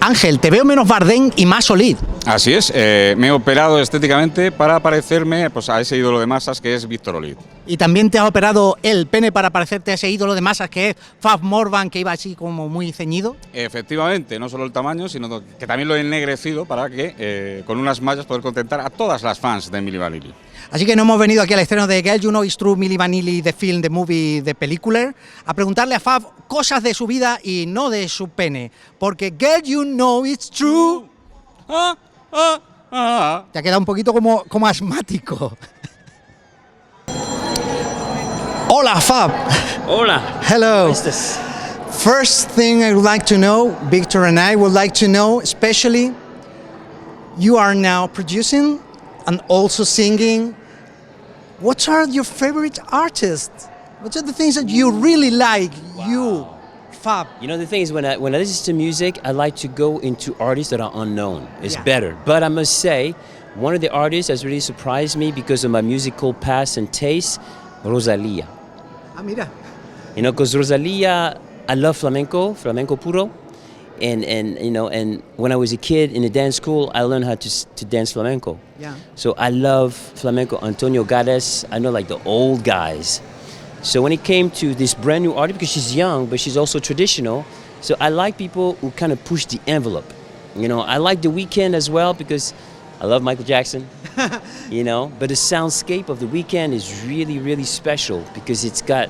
Ángel, te veo menos Bardem y más Olid. Así es, me he operado estéticamente para parecerme pues, a ese ídolo de masas que es Víctor Olid. Y también te has operado el pene para parecerte a ese ídolo de masas que es Fab Morvan, que iba así como muy ceñido. Efectivamente, no solo el tamaño, sino que también lo he ennegrecido para que con unas mallas poder contentar a todas las fans de Milli Vanilli. Así que no hemos venido aquí al estreno de Girl You Know It's True, Milli Vanilli, the film, the movie, the película, a preguntarle a Fab cosas de su vida y no de su pene. Porque Girl You Know It's True... Te ha quedado un poquito como asmático. Hola, Fab. Hola. Hello. ¿Cómo estás? First thing I would like to know, Víctor and I would like to know, especially, you are now producing and also singing. What are your favorite artists? What are the things that you really like, you, Fab? You know, the thing is, when I listen to music, I like to go into artists that are unknown. It's better. But I must say, one of the artists has really surprised me because of my musical past and taste, Rosalía. Ah, mira. You know, because Rosalía, I love flamenco puro. And you know, and when I was a kid in a dance school, I learned how to dance flamenco. Yeah. So I love flamenco. Antonio Gades, I know like the old guys. So when it came to this brand new artist, because she's young, but she's also traditional, so I like people who kind of push the envelope. You know, I like The Weeknd as well because I love Michael Jackson, you know, but the soundscape of The Weeknd is really, really special because it's got,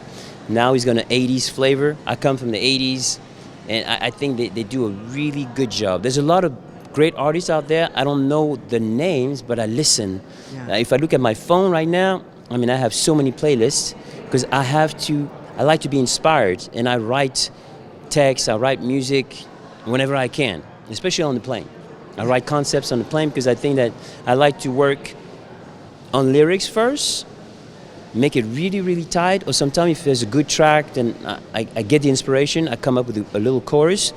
now he's got an 80s flavor. I come from the 80s, and I think they do a really good job. There's a lot of great artists out there. I don't know the names, but I listen. Yeah. If I look at my phone right now, I mean, I have so many playlists because I like to be inspired, and I write text, I write music whenever I can, especially on the plane. I write concepts on the plane because I think that I like to work on lyrics first, make it really, really tight, or sometimes if there's a good track, then I get the inspiration, I come up with a little chorus.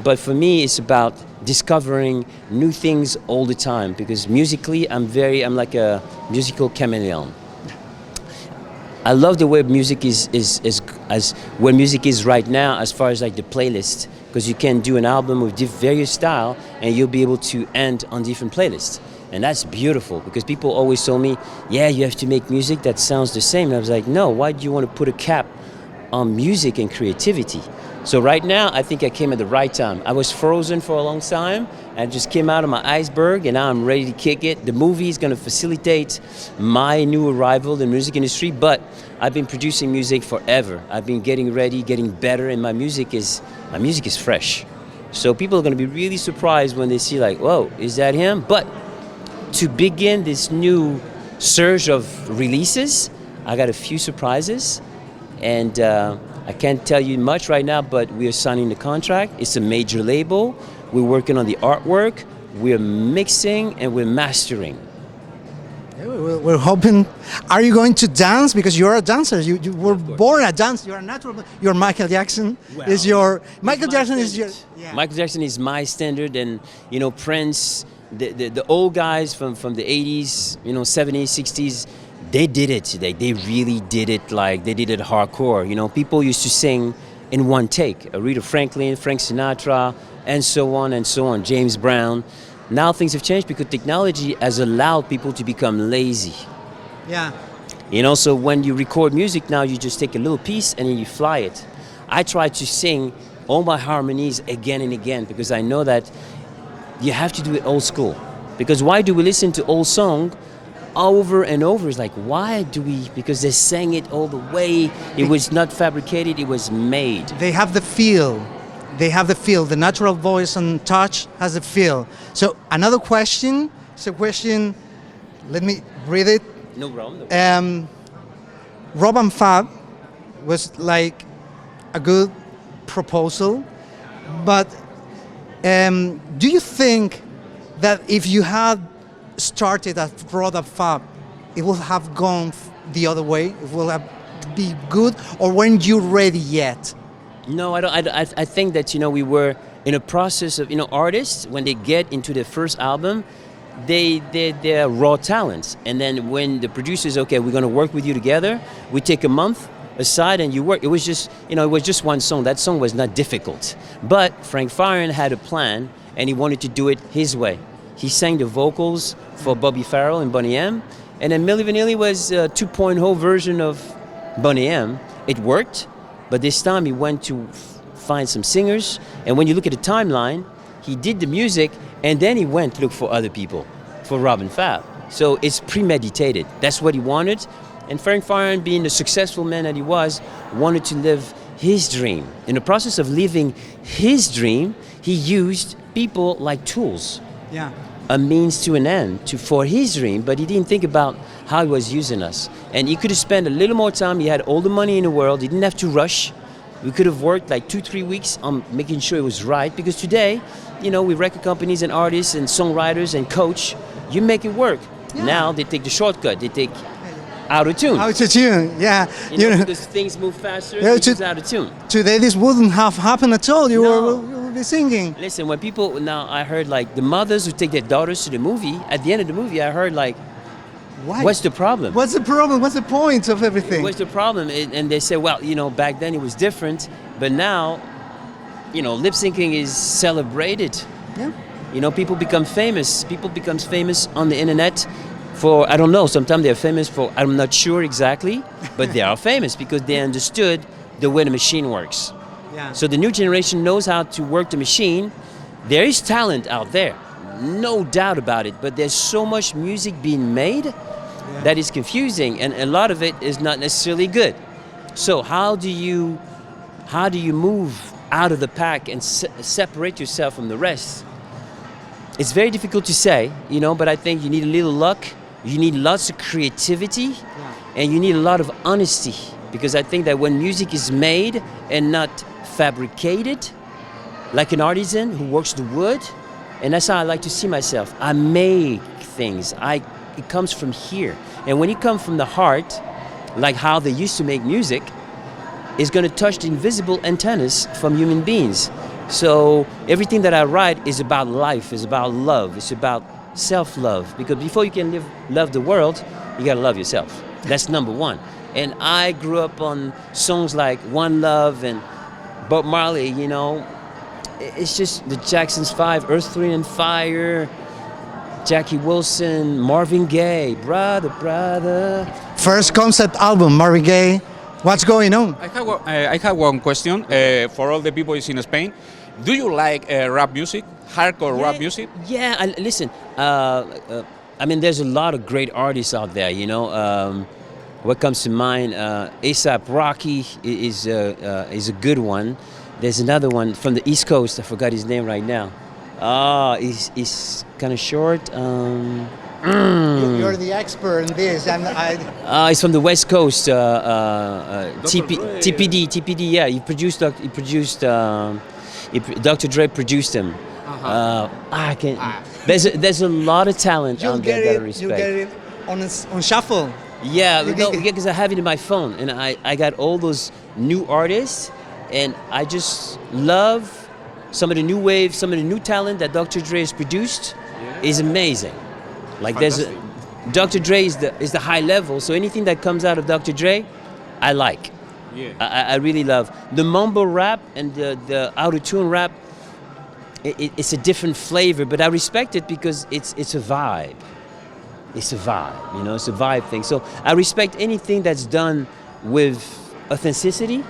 But for me, it's about discovering new things all the time because musically, I'm like a musical chameleon. I love the way music is where music is right now as far as like the playlist, because you can do an album with various style and you'll be able to end on different playlists. And that's beautiful because people always told me, yeah, you have to make music that sounds the same. And I was like, no, why do you want to put a cap on music and creativity? So right now, I think I came at the right time. I was frozen for a long time. I just came out of my iceberg and now I'm ready to kick it. The movie is going to facilitate my new arrival in the music industry, but I've been producing music forever. I've been getting ready, getting better, and my music is fresh. So people are going to be really surprised when they see like, whoa, is that him? But to begin this new surge of releases, I got a few surprises, and I can't tell you much right now, but we are signing the contract. It's a major label. We're working on the artwork. We're mixing and we're mastering. Yeah, we're hoping. Are you going to dance? Because you're a dancer. You were born a dancer. You're a natural. You're Michael Jackson. Well, Michael Jackson is your. Yeah. Michael Jackson is my standard, and you know Prince, the old guys from the 80s, you know 70s, 60s. They did it today. They really did it like they did it hardcore. You know, people used to sing in one take. Aretha Franklin, Frank Sinatra, and so on and so on. James Brown. Now things have changed because technology has allowed people to become lazy. Yeah. You know, so when you record music now, you just take a little piece and then you fly it. I try to sing all my harmonies again and again because I know that you have to do it old school. Because why do we listen to old song over and over? It's like, why do we? Because they sang it all the way. It was not fabricated, it was made. They have the feel. They have the feel. The natural voice and touch has the feel. So another question. It's a question. Let me read it. No problem. Rob and Fab was like a good proposal, but do you think that if you had started as Rob and Fab, it would have gone the other way? It will have be good, or weren't you ready yet? No, I don't. I think that, you know, we were in a process of, you know, artists, when they get into their first album, they're raw talents. And then when the producer is, okay, we're going to work with you together, we take a month aside and you work. It was just, it was just one song. That song was not difficult. But Frank Farian had a plan, and he wanted to do it his way. He sang the vocals for Bobby Farrell and Boney M. And then Milli Vanilli was a 2.0 version of Boney M. It worked, but this time he went to find some singers. And when you look at the timeline, he did the music, and then he went to look for other people, for Rob and Fab. So it's premeditated. That's what he wanted. And Frank Farian, being the successful man that he was, wanted to live his dream. In the process of living his dream, he used people like tools. Yeah. A means to an end for his dream, but he didn't think about how he was using us. And he could have spent a little more time. He had all the money in the world. He didn't have to rush. We could have worked like 2-3 weeks on making sure it was right. Because today, with record companies and artists and songwriters and coach, you make it work. Yeah. Now they take the shortcut. They take out of tune. Out of tune, yeah. Because things move faster, it's out of tune. Today this wouldn't have happened at all. You would be singing. Listen, when people, now I heard like the mothers who take their daughters to the movie, at the end of the movie I heard like, Why? What's the problem? What's the problem? What's the point of everything? What's the problem? And they say, well, back then it was different, but now, lip syncing is celebrated. Yeah. People become famous. People become famous on the internet for, I don't know, sometimes they're famous for, I'm not sure exactly, but they are famous because they understood the way the machine works. Yeah. So the new generation knows how to work the machine. There is talent out there, no doubt about it, but there's so much music being made that is confusing, and a lot of it is not necessarily good. So how do you move out of the pack and separate yourself from the rest? It's very difficult to say, but I think you need a little luck, you need lots of creativity, and you need a lot of honesty, because I think that when music is made and not fabricated, like an artisan who works the wood, and that's how I like to see myself. I make things. It comes from here. And when it comes from the heart, like how they used to make music, it's going to touch the invisible antennas from human beings. So everything that I write is about life, is about love, it's about self-love. Because before you can love the world, you got to love yourself. That's number one. And I grew up on songs like One Love and Bob Marley, It's just the Jackson's 5, Earth, Wind and Fire, Jackie Wilson, Marvin Gaye, brother. First concept album, Marvin Gaye. What's going on? I have one question for all the people in Spain. Do you like rap music, hardcore rap music? Yeah, listen. There's a lot of great artists out there. What comes to mind? A$AP Rocky is a good one. There's another one from the East Coast. I forgot his name right now. He's kind of short. You're the expert in this, and he's from the West Coast. TPD. Yeah, he produced. Dr. Dre produced him. I can. There's a lot of talent out there that I respect. You get it on shuffle. Yeah, because I have it in my phone, and I got all those new artists, and I just love some of the new wave, some of the new talent that Dr. Dre has produced is amazing. Like Dr. Dre is the high level, so anything that comes out of Dr. Dre, I like. Yeah. I really love the mumble rap and the out-of-tune rap. It's a different flavor, but I respect it because it's a vibe. It's a vibe, it's a vibe thing. So I respect anything that's done with authenticity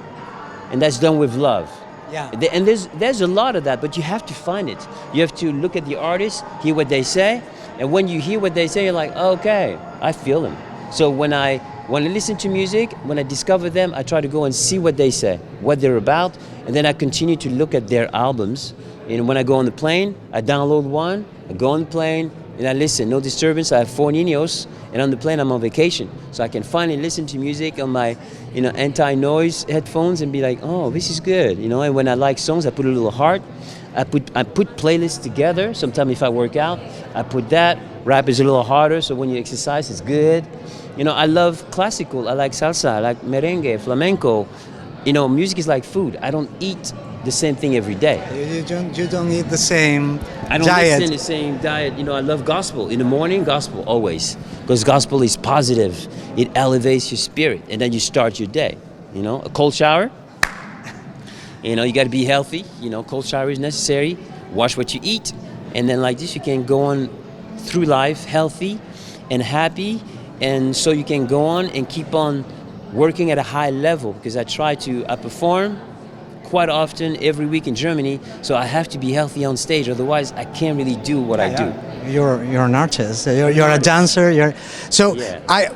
and that's done with love. Yeah. And there's a lot of that, but you have to find it. You have to look at the artist, hear what they say, and when you hear what they say, you're like, okay, I feel them. So when I listen to music, when I discover them, I try to go and see what they say, what they're about, and then I continue to look at their albums. And when I go on the plane, I download one, I go on the plane, and I listen. No disturbance. I have 4 Niños, and on the plane I'm on vacation, so I can finally listen to music on my, anti-noise headphones and be like, oh, this is good, And when I like songs, I put a little heart. I put playlists together. Sometimes if I work out, I put that. Rap is a little harder, so when you exercise, it's good. I love classical. I like salsa. I like merengue, flamenco. Music is like food. I don't eat the same thing every day. You don't eat the same I don't diet. listen to the same diet. I love gospel. In the morning, gospel always. Because gospel is positive. It elevates your spirit. And then you start your day. You know, a cold shower. You know, you got to be healthy. You know, cold shower is necessary. Watch what you eat, and then like this, you can go on through life healthy and happy, and so you can go on and keep on working at a high level. Because I perform quite often every week in Germany, so I have to be healthy on stage. Otherwise, I can't really do what I do. You're an artist. You're a dancer. Yeah.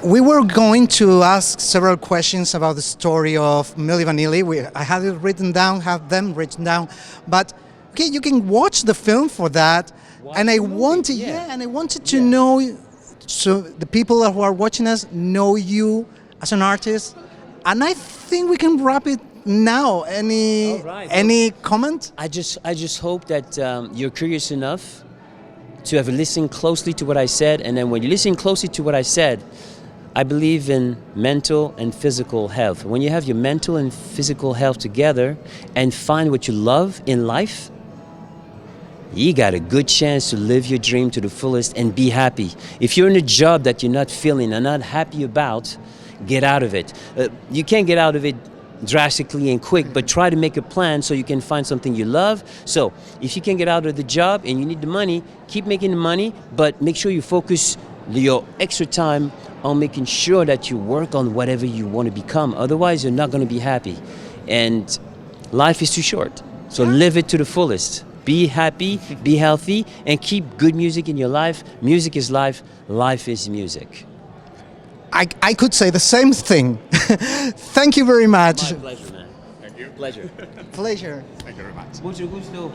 We were going to ask several questions about the story of Milli Vanilli. I had it written down, have them written down, but okay, you can watch the film for that. And I wanted, and I wanted to know, so the people who are watching us know you as an artist, and I think we can wrap it now. Any comment? I just hope that you're curious enough to have listened closely to what I said, and then when you listen closely to what I said, I believe in mental and physical health. When you have your mental and physical health together and find what you love in life, you got a good chance to live your dream to the fullest and be happy. If you're in a job that you're not feeling and not happy about, get out of it. You can't get out of it drastically and quick, but try to make a plan so you can find something you love. So if you can get out of the job and you need the money, keep making the money, but make sure you focus your extra time on making sure that you work on whatever you want to become. Otherwise, you're not going to be happy. And life is too short. So live it to the fullest. Be happy, be healthy, and keep good music in your life. Music is life. Life is music. I could say the same thing. Thank you very much. My pleasure, man. Thank you. Pleasure. Pleasure. Thank you very much. Mucho gusto.